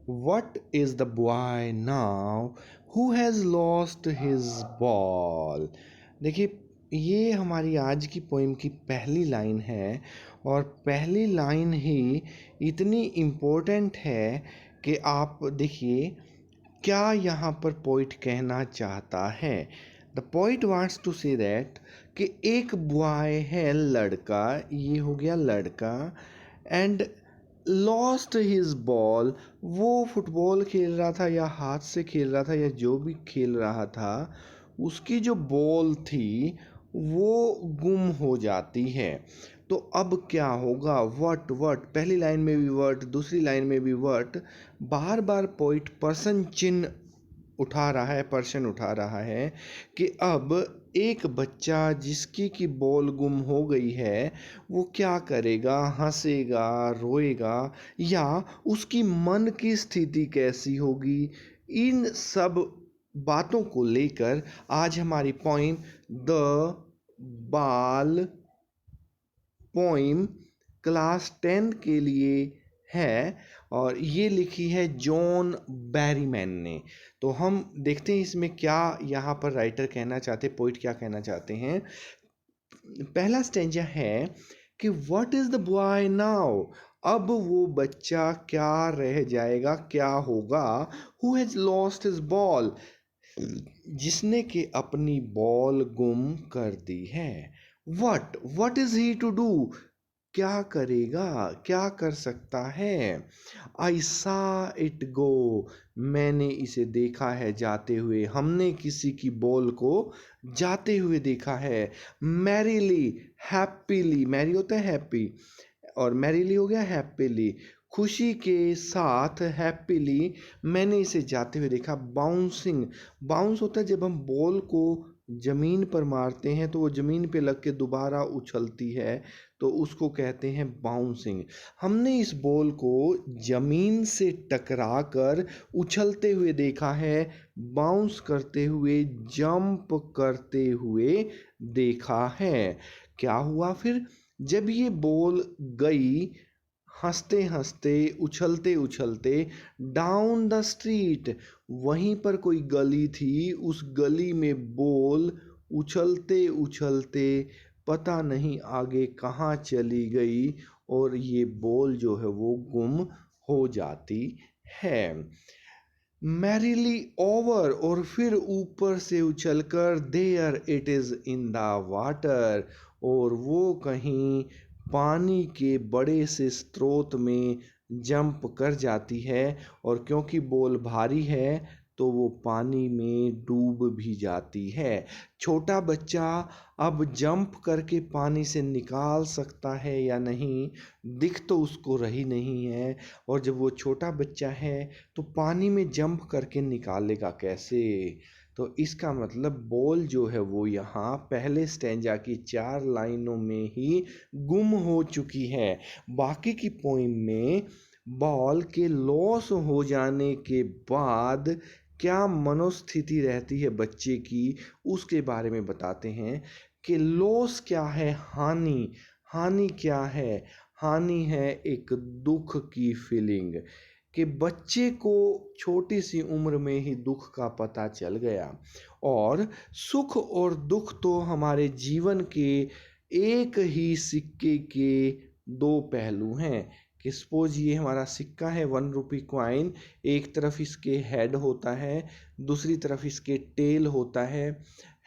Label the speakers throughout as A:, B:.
A: What is the boy now who has lost his ball? देखिए, ये हमारी आज की पोइम की पहली लाइन है और पहली लाइन ही इतनी इम्पोर्टेंट है कि आप देखिए क्या यहाँ पर पोइट कहना चाहता है। The poet wants to say that कि एक बॉय है, लड़का, ये हो गया लड़का, एंड लॉस्ट हिज बॉल, वो फुटबॉल खेल रहा था या हाथ से खेल रहा था या जो भी खेल रहा था, उसकी जो बॉल थी वो गुम हो जाती है। तो अब क्या होगा? वट वट, पहली लाइन में भी वट, दूसरी लाइन में भी what, bar bar poet person चिन्ह उठा रहा है, पर्सन उठा रहा है कि अब एक बच्चा जिसकी की बॉल गुम हो गई है वो क्या करेगा? हंसेगा, रोएगा, या उसकी मन की स्थिति कैसी होगी? इन सब बातों को लेकर आज हमारी पोइम द बाल पोइम क्लास 10 के लिए है और ये लिखी है जॉन बैरीमैन ने। तो हम देखते हैं इसमें क्या यहाँ पर राइटर कहना चाहते, पोइट क्या कहना चाहते हैं। पहला स्टेंजा है कि what is the boy now? अब वो बच्चा क्या रह जाएगा, क्या होगा? Who has lost his ball, जिसने कि अपनी बॉल गुम कर दी है। What is he to do, क्या करेगा, क्या कर सकता है? आई सा इट गो, मैंने इसे देखा है जाते हुए, हमने किसी की बॉल को जाते हुए देखा है। मैरीली, हैप्पीली, मैरी होता है हैप्पी और मैरीली हो गया हैप्पीली, खुशी के साथ, हैप्पीली मैंने इसे जाते हुए देखा। बाउंसिंग, बाउंस होता है जब हम बॉल को ज़मीन पर मारते हैं तो वो ज़मीन पे लग के दोबारा उछलती है, तो उसको कहते हैं बाउंसिंग। हमने इस बॉल को ज़मीन से टकरा कर उछलते हुए देखा है, बाउंस करते हुए, जंप करते हुए देखा है। क्या हुआ फिर? जब ये बॉल गई हंसते हंसते, उछलते उछलते, डाउन द स्ट्रीट, वहीं पर कोई गली थी, उस गली में बॉल उछलते उछलते पता नहीं आगे कहाँ चली गई और ये बॉल जो है वो गुम हो जाती है। मैरीली ओवर, और फिर ऊपर से उछलकर there it is in the water, और वो कहीं पानी के बड़े से स्रोत में जंप कर जाती है और क्योंकि बॉल भारी है तो वो पानी में डूब भी जाती है। छोटा बच्चा अब जंप करके पानी से निकाल सकता है या नहीं, दिख तो उसको रही नहीं है, और जब वो छोटा बच्चा है तो पानी में जंप करके निकालेगा कैसे? तो इसका मतलब बॉल जो है वो यहाँ पहले स्टेंजा की 4 लाइनों में ही गुम हो चुकी है। बाकी की पोइम में बॉल के लॉस हो जाने के बाद क्या मनोस्थिति रहती है बच्चे की, उसके बारे में बताते हैं कि लॉस क्या है? हानि। हानि क्या है? हानि है एक दुख की फीलिंग, कि बच्चे को छोटी सी उम्र में ही दुख का पता चल गया। और सुख और दुख तो हमारे जीवन के एक ही सिक्के के दो पहलू हैं। कि सपोज ये हमारा सिक्का है 1 रुपी कॉइन, एक तरफ इसके हेड होता है, दूसरी तरफ इसके टेल होता है।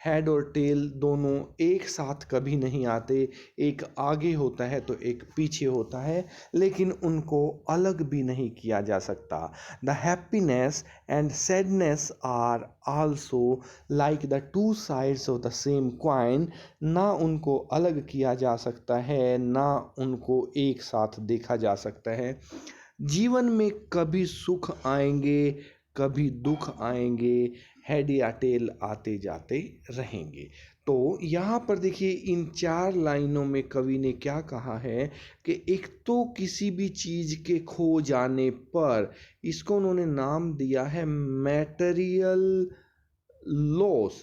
A: हेड और टेल दोनों एक साथ कभी नहीं आते, एक आगे होता है तो एक पीछे होता है, लेकिन उनको अलग भी नहीं किया जा सकता। The happiness and sadness are also like the two sides of the same coin, ना उनको अलग किया जा सकता है, ना उनको एक साथ देखा जा सकता है। जीवन में कभी सुख आएंगे, कभी दुख आएंगे, हेड या टेल आते जाते रहेंगे। तो यहाँ पर देखिए इन 4 लाइनों में कवि ने क्या कहा है कि एक तो किसी भी चीज़ के खो जाने पर, इसको उन्होंने नाम दिया है मैटेरियल लॉस।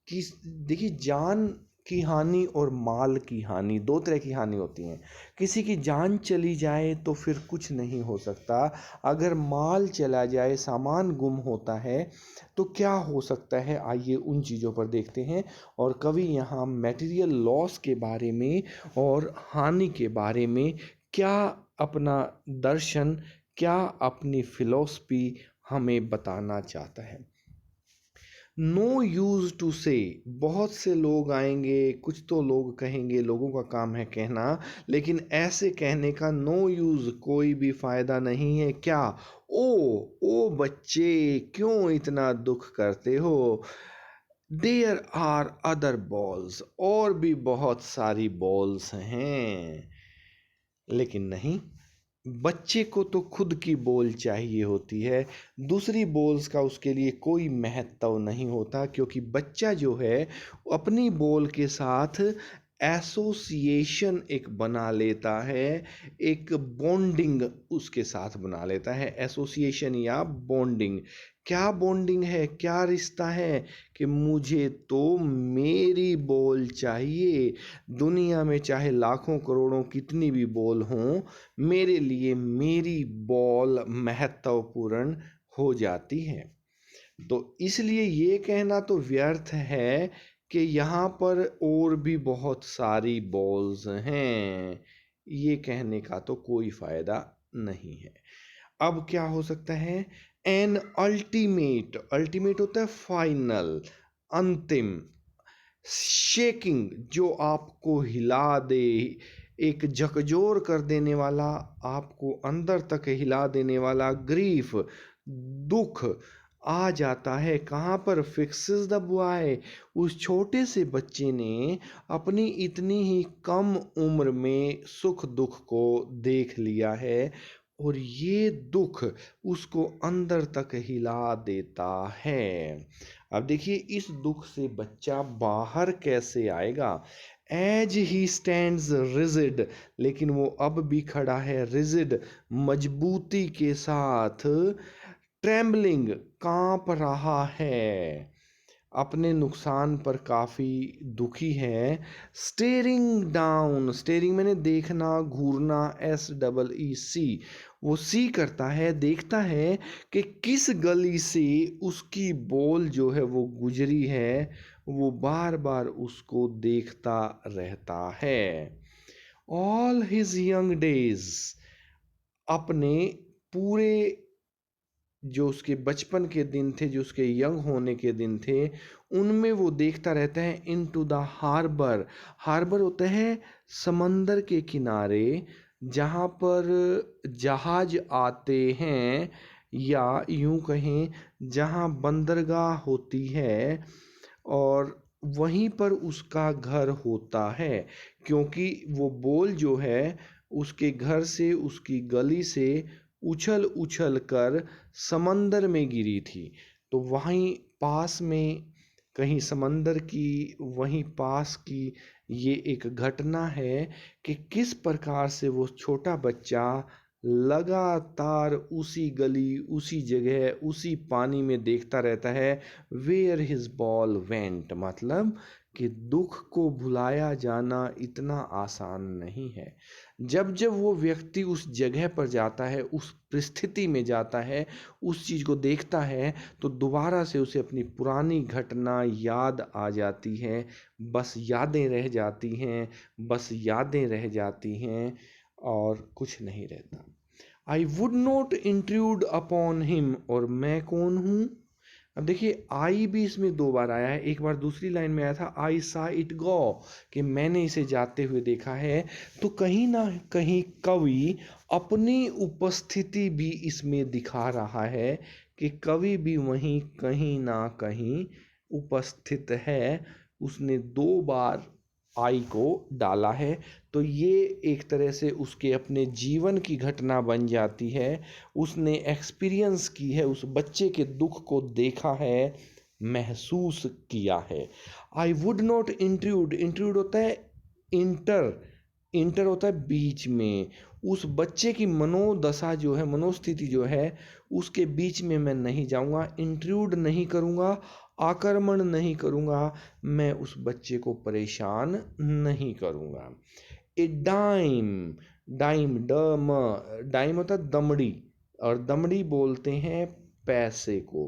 A: कि देखिए जान की हानि और माल की हानि, दो तरह की हानि होती हैं। किसी की जान चली जाए तो फिर कुछ नहीं हो सकता, अगर माल चला जाए, सामान गुम होता है तो क्या हो सकता है, आइए उन चीज़ों पर देखते हैं। और कवि यहाँ मटेरियल लॉस के बारे में और हानि के बारे में क्या अपना दर्शन, क्या अपनी फिलॉसफी हमें बताना चाहता है। नो यूज़ टू से, बहुत से लोग आएंगे, कुछ तो लोग कहेंगे, लोगों का काम है कहना, लेकिन ऐसे कहने का नो यूज़, कोई भी फ़ायदा नहीं है। क्या? ओ बच्चे क्यों इतना दुख करते हो, देयर आर अदर बॉल्स, और भी बहुत सारी बॉल्स हैं। लेकिन नहीं, बच्चे को तो खुद की बॉल चाहिए होती है, दूसरी बॉल्स का उसके लिए कोई महत्व नहीं होता, क्योंकि बच्चा जो है अपनी बॉल के साथ एसोसिएशन एक बना लेता है, एक बॉन्डिंग उसके साथ बना लेता है, एसोसिएशन या बॉन्डिंग। क्या बॉन्डिंग है, क्या रिश्ता है कि मुझे तो मेरी बॉल चाहिए, दुनिया में चाहे लाखों करोड़ों कितनी भी बॉल हों, मेरे लिए मेरी बॉल महत्वपूर्ण हो जाती है। तो इसलिए ये कहना तो व्यर्थ है कि यहाँ पर और भी बहुत सारी बॉल्स हैं, ये कहने का तो कोई फायदा नहीं है। अब क्या हो सकता है, एन अल्टीमेट, अल्टीमेट होता है फाइनल, अंतिम, शेकिंग जो आपको हिला दे, एक झकझोर कर देने वाला, आपको अंदर तक हिला देने वाला ग्रीफ, दुख आ जाता है। कहाँ पर? फिक्सेस द बॉय, उस छोटे से बच्चे ने अपनी इतनी ही कम उम्र में सुख दुख को देख लिया है, और ये दुख उसको अंदर तक हिला देता है। अब देखिए इस दुख से बच्चा बाहर कैसे आएगा। एज ही स्टैंड्स रिजिड, लेकिन वो अब भी खड़ा है रिजिड, मजबूती के साथ, ट्रेम्बलिंग, कांप रहा है, अपने नुकसान पर काफ़ी दुखी है। स्टेरिंग डाउन, स्टेरिंग मैंने देखना, घूरना, SEE, वो सी करता है, देखता है कि किस गली से उसकी बॉल जो है वो गुजरी है, वो बार बार उसको देखता रहता है। ऑल हिज यंग डेज, अपने पूरे जो उसके बचपन के दिन थे, जो उसके यंग होने के दिन थे, उनमें वो देखता रहता है इनटू द हार्बर। हार्बर होता है समंदर के किनारे, जहाँ पर जहाज आते हैं, या यूं कहें जहाँ बंदरगाह होती है, और वहीं पर उसका घर होता है, क्योंकि वो बॉल जो है उसके घर से, उसकी गली से उछल उछल कर समंदर में गिरी थी। तो वहीं पास में कहीं समंदर की, वहीं पास की ये एक घटना है कि किस प्रकार से वो छोटा बच्चा लगातार उसी गली, उसी जगह, उसी पानी में देखता रहता है, वेयर हिज बॉल वेंट, मतलब कि दुख को भुलाया जाना इतना आसान नहीं है। जब जब वो व्यक्ति उस जगह पर जाता है, उस परिस्थिति में जाता है, उस चीज़ को देखता है, तो दोबारा से उसे अपनी पुरानी घटना याद आ जाती है, बस यादें रह जाती हैं, बस यादें रह जाती हैं, और कुछ नहीं रहता। I would not intrude upon him, और मैं कौन हूँ। अब देखिए आई भी इसमें दो बार आया है, एक बार दूसरी लाइन में आया था आई सा इट गो, कि मैंने इसे जाते हुए देखा है। तो कहीं ना कहीं कवि अपनी उपस्थिति भी इसमें दिखा रहा है, कि कवि भी वहीं कहीं ना कहीं उपस्थित है, उसने दो बार आई को डाला है। तो ये एक तरह से उसके अपने जीवन की घटना बन जाती है, उसने एक्सपीरियंस की है, उस बच्चे के दुख को देखा है, महसूस किया है। I would not intrude, intrude होता है इंटर, इंटर होता है बीच में, उस बच्चे की मनोदशा जो है, मनोस्थिति जो है, उसके बीच में मैं नहीं जाऊंगा, इंट्रूड नहीं करूंगा। आक्रमण नहीं करूँगा, मैं उस बच्चे को परेशान नहीं करूँगा। ए डाइम, डाइम डाइम होता है दमड़ी, और दमड़ी बोलते हैं पैसे को,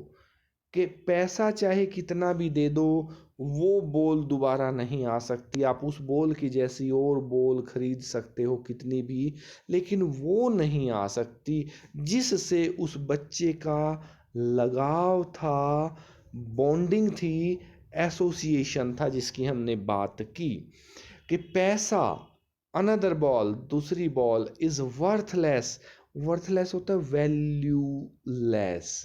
A: कि पैसा चाहे कितना भी दे दो, वो बॉल दोबारा नहीं आ सकती। आप उस बॉल की जैसी और बॉल खरीद सकते हो कितनी भी, लेकिन वो नहीं आ सकती जिससे उस बच्चे का लगाव था, बॉन्डिंग थी, एसोसिएशन था, जिसकी हमने बात की कि पैसा, अनदर बॉल, दूसरी बॉल इज वर्थलेस। वर्थलेस होता है वैल्यूलेस,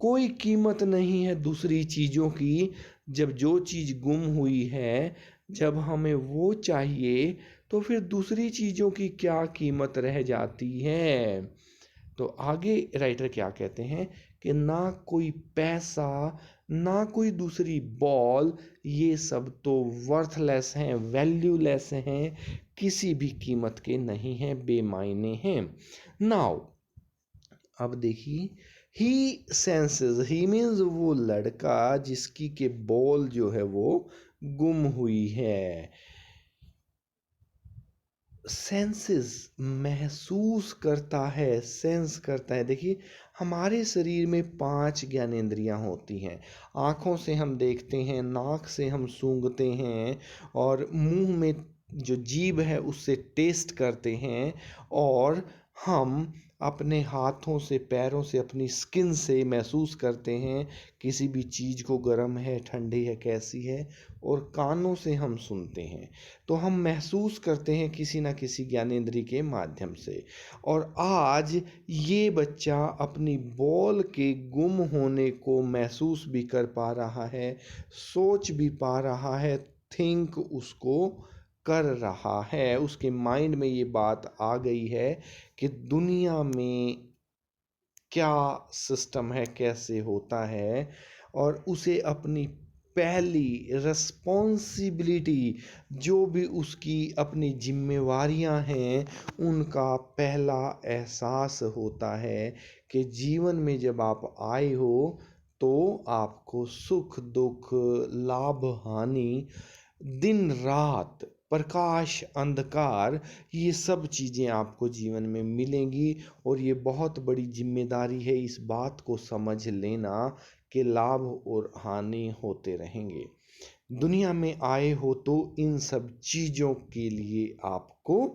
A: कोई कीमत नहीं है दूसरी चीज़ों की। जब जो चीज़ गुम हुई है, जब हमें वो चाहिए, तो फिर दूसरी चीज़ों की क्या कीमत रह जाती है। तो आगे राइटर क्या कहते हैं कि ना कोई पैसा, ना कोई दूसरी बॉल, ये सब तो वर्थलेस हैं, वैल्यूलेस हैं, किसी भी कीमत के नहीं हैं, बेमायने हैं। नाउ अब देखिए, ही सेंसेस, ही मीन्स वो लड़का जिसकी के बॉल जो है वो गुम हुई है। सेंसेस, महसूस करता है, सेंस करता है। देखिए, हमारे शरीर में 5 ज्ञानेंद्रियां होती हैं। आँखों से हम देखते हैं, नाक से हम सूंघते हैं, और मुंह में जो जीभ है उससे टेस्ट करते हैं, और हम अपने हाथों से, पैरों से, अपनी स्किन से महसूस करते हैं किसी भी चीज़ को, गर्म है, ठंडी है, कैसी है, और कानों से हम सुनते हैं। तो हम महसूस करते हैं किसी ना किसी ज्ञानेंद्रिय के माध्यम से। और आज ये बच्चा अपनी बॉल के गुम होने को महसूस भी कर पा रहा है, सोच भी पा रहा है, थिंक उसको कर रहा है। उसके माइंड में ये बात आ गई है कि दुनिया में क्या सिस्टम है, कैसे होता है, और उसे अपनी पहली रिस्पॉन्सिबिलिटी, जो भी उसकी अपनी जिम्मेवारियां हैं, उनका पहला एहसास होता है कि जीवन में जब आप आए हो तो आपको सुख दुख, लाभ हानि, दिन रात, प्रकाश अंधकार, ये सब चीज़ें आपको जीवन में मिलेंगी। और ये बहुत बड़ी जिम्मेदारी है इस बात को समझ लेना कि लाभ और हानि होते रहेंगे। दुनिया में आए हो तो इन सब चीज़ों के लिए आपको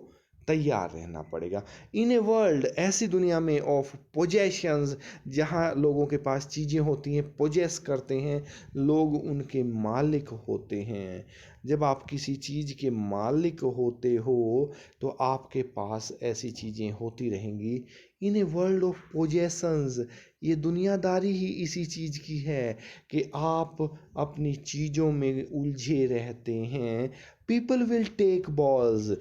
A: तैयार रहना पड़ेगा। इन ए वर्ल्ड, ऐसी दुनिया में, ऑफ पोजेशंस, जहाँ लोगों के पास चीज़ें होती हैं, पोजेस करते हैं लोग, उनके मालिक होते हैं। जब आप किसी चीज़ के मालिक होते हो तो आपके पास ऐसी चीज़ें होती रहेंगी। इन ए वर्ल्ड ऑफ पोजेशंस, ये दुनियादारी ही इसी चीज़ की है कि आप अपनी चीज़ों में उलझे रहते हैं। पीपल विल टेक बॉल्स,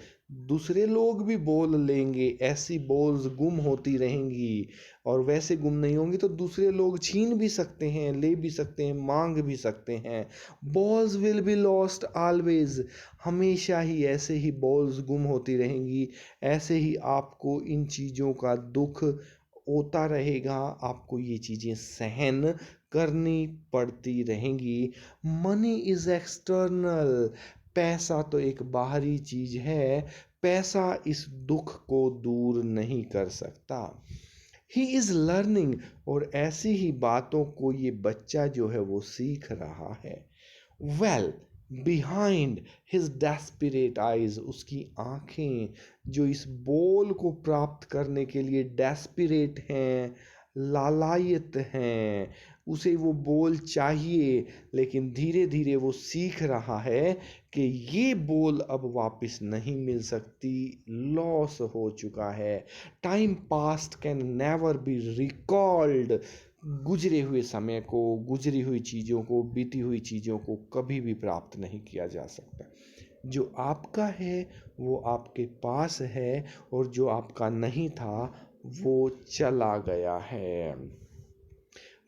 A: दूसरे लोग भी बॉल लेंगे, ऐसी बॉल्स गुम होती रहेंगी, और वैसे गुम नहीं होंगी तो दूसरे लोग छीन भी सकते हैं, ले भी सकते हैं, मांग भी सकते हैं। Balls will be lost always, हमेशा ही ऐसे ही बॉल्स गुम होती रहेंगी, ऐसे ही आपको इन चीज़ों का दुख होता रहेगा, आपको ये चीज़ें सहन करनी पड़ती रहेंगी। मनी इज़ एक्सटर्नल, पैसा तो एक बाहरी चीज़ है, पैसा इस दुख को दूर नहीं कर सकता। ही इज़ लर्निंग, और ऐसी ही बातों को ये बच्चा जो है वो सीख रहा है। Well, behind his desperate eyes, उसकी आंखें जो इस बोल को प्राप्त करने के लिए डेस्परेट हैं, लालायित हैं, उसे वो बोल चाहिए, लेकिन धीरे धीरे वो सीख रहा है कि ये बोल अब वापस नहीं मिल सकती, लॉस हो चुका है। Time past can never be recalled, गुजरे हुए समय को, गुजरी हुई चीज़ों को, बीती हुई चीज़ों को कभी भी प्राप्त नहीं किया जा सकता। जो आपका है वो आपके पास है, और जो आपका नहीं था वो चला गया है।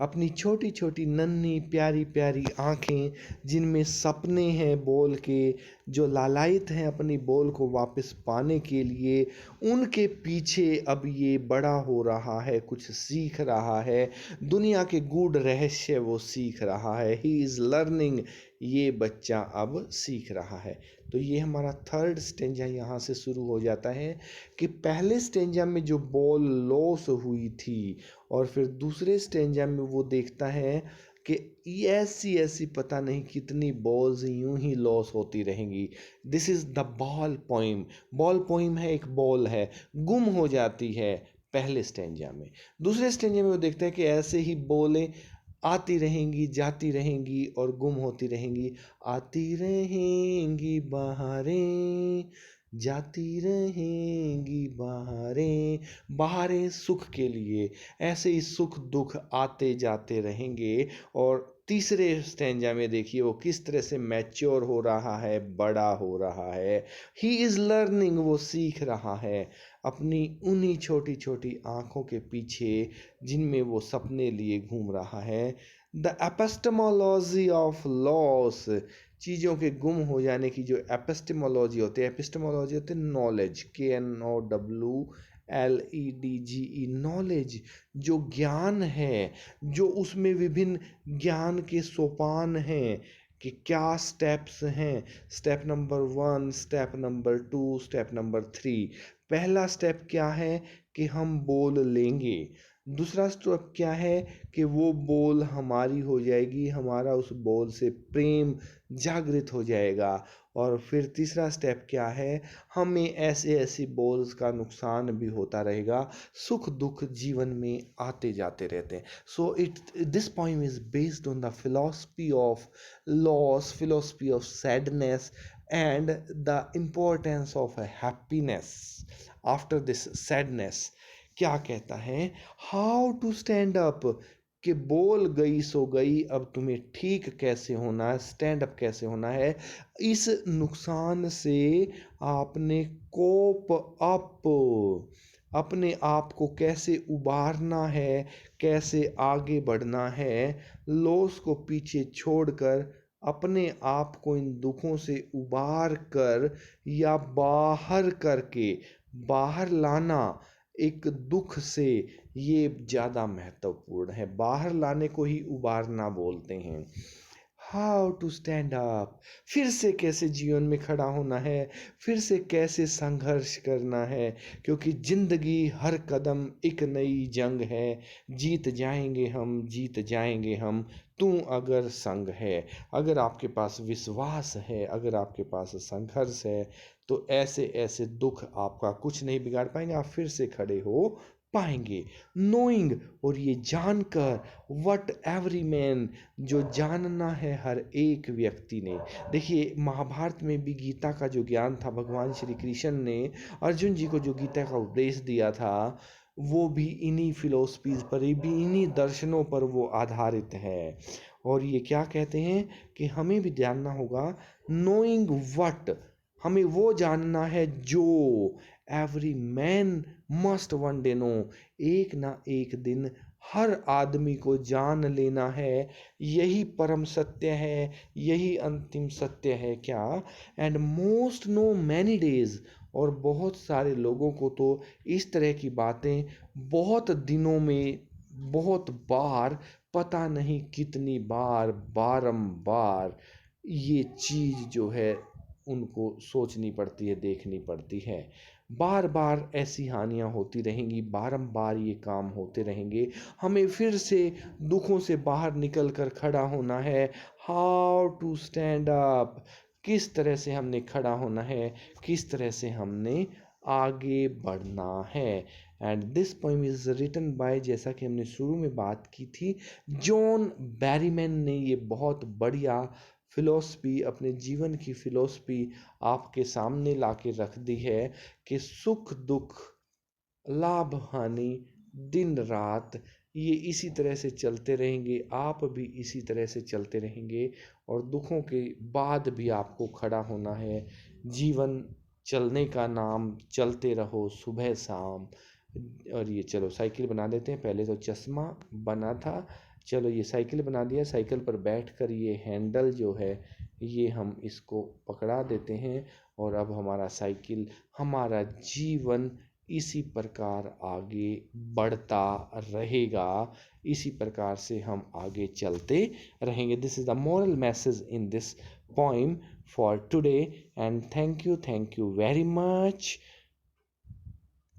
A: अपनी छोटी छोटी नन्ही प्यारी प्यारी आँखें जिनमें सपने हैं बॉल के, जो लालायित हैं अपनी बॉल को वापस पाने के लिए, उनके पीछे अब ये बड़ा हो रहा है, कुछ सीख रहा है, दुनिया के गूढ़ रहस्य वो सीख रहा है। ही इज़ लर्निंग, ये बच्चा अब सीख रहा है। तो ये हमारा थर्ड स्टेंजा यहाँ से शुरू हो जाता है कि पहले स्टेंजा में जो बॉल लॉस हुई थी और फिर दूसरे स्टेंजा में वो देखता है कि ऐसी ऐसी पता नहीं कितनी बॉल्स यूं ही लॉस होती रहेंगी। This is the ball poem. Ball poem है, एक बॉल है, गुम हो जाती है पहले स्टेंजा में। दूसरे स्टेंजा में वो देखता है कि ऐसे ही बॉलें आती रहेंगी, जाती रहेंगी और गुम होती रहेंगी। आती रहेंगी बहारें, जाती रहेंगी बहारें। बहारें सुख के लिए, ऐसे ही सुख दुख आते जाते रहेंगे। और तीसरे स्टेंजा में देखिए वो किस तरह से मैच्योर हो रहा है, बड़ा हो रहा है। ही इज़ लर्निंग, वो सीख रहा है अपनी उन्हीं छोटी छोटी आँखों के पीछे जिनमें वो सपने लिए घूम रहा है। द एपिस्टेमोलॉजी ऑफ लॉस, चीज़ों के गुम हो जाने की जो एपिस्टेमोलॉजी होती है, एपिस्टेमोलॉजी होती है नॉलेज, KNOWLEDGE, नॉलेज, जो ज्ञान है, जो उसमें विभिन्न ज्ञान के सोपान हैं कि क्या स्टेप्स हैं। Step number 1, step number 2, step number 3। पहला स्टेप क्या है कि हम बोल लेंगे। दूसरा स्टेप क्या है कि वो बोल हमारी हो जाएगी, हमारा उस बोल से प्रेम जागृत हो जाएगा। और फिर तीसरा स्टेप क्या है, हमें ऐसे ऐसी बोल्स का नुकसान भी होता रहेगा, सुख दुख जीवन में आते जाते रहते हैं। So this poem is based on the philosophy of loss, philosophy of sadness and the importance of a happiness after this sadness। क्या कहता है, हाउ टू स्टैंड अप, कि बोल गई सो गई, अब तुम्हें ठीक कैसे होना है, स्टैंड अप कैसे होना है, इस नुकसान से आपने कोप अप, अपने आप को कैसे उबारना है, कैसे आगे बढ़ना है, लॉस को पीछे छोड़कर अपने आप को इन दुखों से उबार कर या बाहर करके, बाहर लाना एक दुख से, ये ज़्यादा महत्वपूर्ण है। बाहर लाने को ही उबारना बोलते हैं। हाउ टू स्टैंड अप, फिर से कैसे जीवन में खड़ा होना है, फिर से कैसे संघर्ष करना है, क्योंकि ज़िंदगी हर कदम एक नई जंग है। जीत जाएंगे हम, जीत जाएंगे हम, तू अगर संग है। अगर आपके पास विश्वास है, अगर आपके पास संघर्ष है, तो ऐसे ऐसे दुख आपका कुछ नहीं बिगाड़ पाएंगे, आप फिर से खड़े हो पाएंगे। नोइंग, और ये जानकर, वट एवरी मैन, जो जानना है हर एक व्यक्ति ने। देखिए महाभारत में भी गीता का जो ज्ञान था, भगवान श्री कृष्ण ने अर्जुन जी को जो गीता का उपदेश दिया था, वो भी इन्हीं फिलोसफीज पर, भी इन्हीं दर्शनों पर वो आधारित है। और ये क्या कहते हैं कि हमें भी जानना होगा, नोइंग वट, हमें वो जानना है जो every man must one day know, एक ना एक दिन हर आदमी को जान लेना है। यही परम सत्य है, यही अंतिम सत्य है। क्या, and most know many days, और बहुत सारे लोगों को तो इस तरह की बातें बहुत दिनों में, बहुत बार, पता नहीं कितनी बार, बारंबार ये चीज़ जो है उनको सोचनी पड़ती है, देखनी पड़ती है। बार बार ऐसी हानियाँ होती रहेंगी, बारंबार ये काम होते रहेंगे, हमें फिर से दुखों से बाहर निकल कर खड़ा होना है। हाउ टू स्टैंड अप, किस तरह से हमने खड़ा होना है, किस तरह से हमने आगे बढ़ना है। And this poem is written by, जैसा कि हमने शुरू में बात की थी, जॉन बैरीमैन ने ये बहुत बढ़िया फिलॉसफी, अपने जीवन की फिलॉसफी आपके सामने ला के रख दी है कि सुख दुख, लाभ हानि, दिन रात, ये इसी तरह से चलते रहेंगे, आप भी इसी तरह से चलते रहेंगे, और दुखों के बाद भी आपको खड़ा होना है। जीवन चलने का नाम, चलते रहो सुबह शाम। और ये चलो साइकिल बना देते हैं, पहले तो चश्मा बना था, चलो ये साइकिल बना दिया, साइकिल पर बैठकर ये हैंडल जो है ये हम इसको पकड़ा देते हैं और अब हमारा साइकिल, हमारा जीवन इसी प्रकार आगे बढ़ता रहेगा, इसी प्रकार से हम आगे चलते रहेंगे। This is the moral message in this poem for today, and thank you very much